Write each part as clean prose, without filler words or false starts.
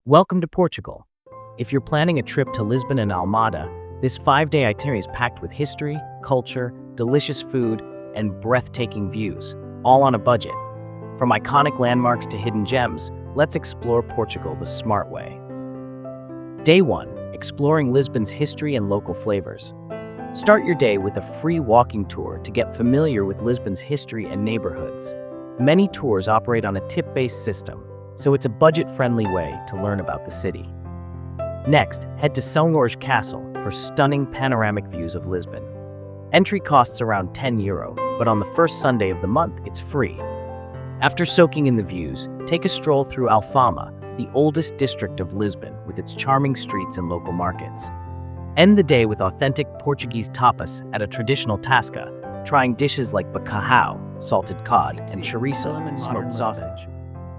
Welcome to Portugal. If you're planning a trip to Lisbon and Almada, this 5-day itinerary is packed with history, culture, delicious food, and breathtaking views, all on a budget. From iconic landmarks to hidden gems, let's explore Portugal the smart way. Day 1. Exploring Lisbon's history and local flavors. Start your day with a free walking tour to get familiar with Lisbon's history and neighborhoods. Many tours operate on a tip-based system, so it's a budget-friendly way to learn about the city. Next, head to São Castle for stunning panoramic views of Lisbon. Entry costs around €10, but on the first Sunday of the month, it's free. After soaking in the views, take a stroll through Alfama, the oldest district of Lisbon, with its charming streets and local markets. End the day with authentic Portuguese tapas at a traditional tasca, trying dishes like bacalhau, salted cod, and chorizo, smoked sausage.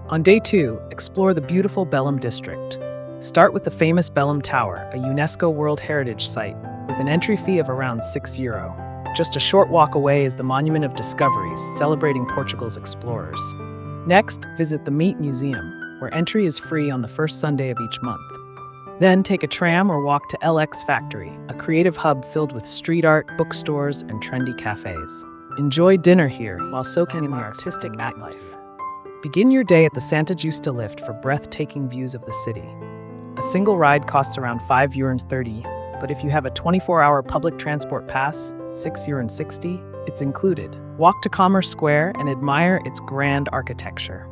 On day 2, explore the beautiful Belem district. Start with the famous Belem Tower, a UNESCO World Heritage Site, with an entry fee of around €6. Just a short walk away is the Monument of Discoveries, celebrating Portugal's explorers. Next, visit the MAAT Museum, where entry is free on the first Sunday of each month. Then take a tram or walk to LxFactory, a creative hub filled with street art, bookstores, and trendy cafes. Enjoy dinner here while soaking in the artistic nightlife. Begin your day at the Santa Justa lift for breathtaking views of the city. A single ride costs around €5.30, but if you have a 24-hour public transport pass, €6.60, it's included. Walk to Commerce Square and admire its grand architecture.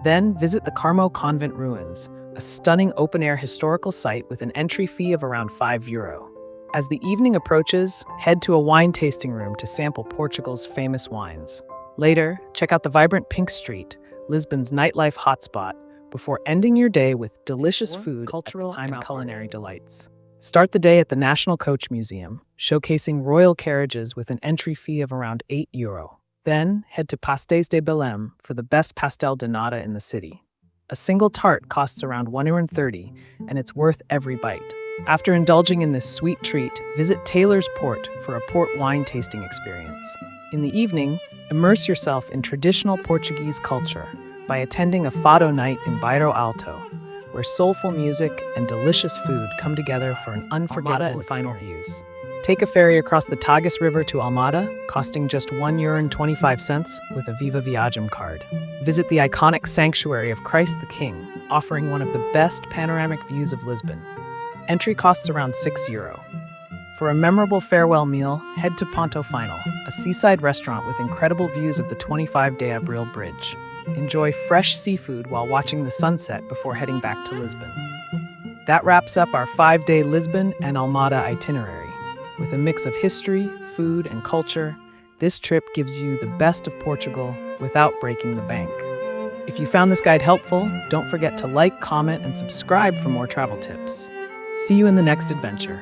Then visit the Carmo Convent ruins, a stunning open-air historical site with an entry fee of around €5. As the evening approaches, head to a wine tasting room to sample Portugal's famous wines. Later, check out the vibrant Pink Street, Lisbon's nightlife hotspot, before ending your day with delicious food, cultural and culinary delights. Start the day at the National Coach Museum, showcasing royal carriages with an entry fee of around €8. Then, head to Pastéis de Belem for the best pastel de nata in the city. A single tart costs around €1.30, and it's worth every bite. After indulging in this sweet treat, visit Taylor's Port for a port wine tasting experience. In the evening, immerse yourself in traditional Portuguese culture by attending a Fado night in Bairro Alto, where soulful music and delicious food come together for an unforgettable and final views. Take a ferry across the Tagus River to Almada, costing just €1.25 with a Viva Viagem card. Visit the iconic Sanctuary of Christ the King, offering one of the best panoramic views of Lisbon. Entry costs around €6. For a memorable farewell meal, head to Ponto Final, a seaside restaurant with incredible views of the 25-day Abril Bridge. Enjoy fresh seafood while watching the sunset before heading back to Lisbon. That wraps up our 5-day Lisbon and Almada itinerary. With a mix of history, food, and culture, this trip gives you the best of Portugal without breaking the bank. If you found this guide helpful, don't forget to like, comment, and subscribe for more travel tips. See you in the next adventure.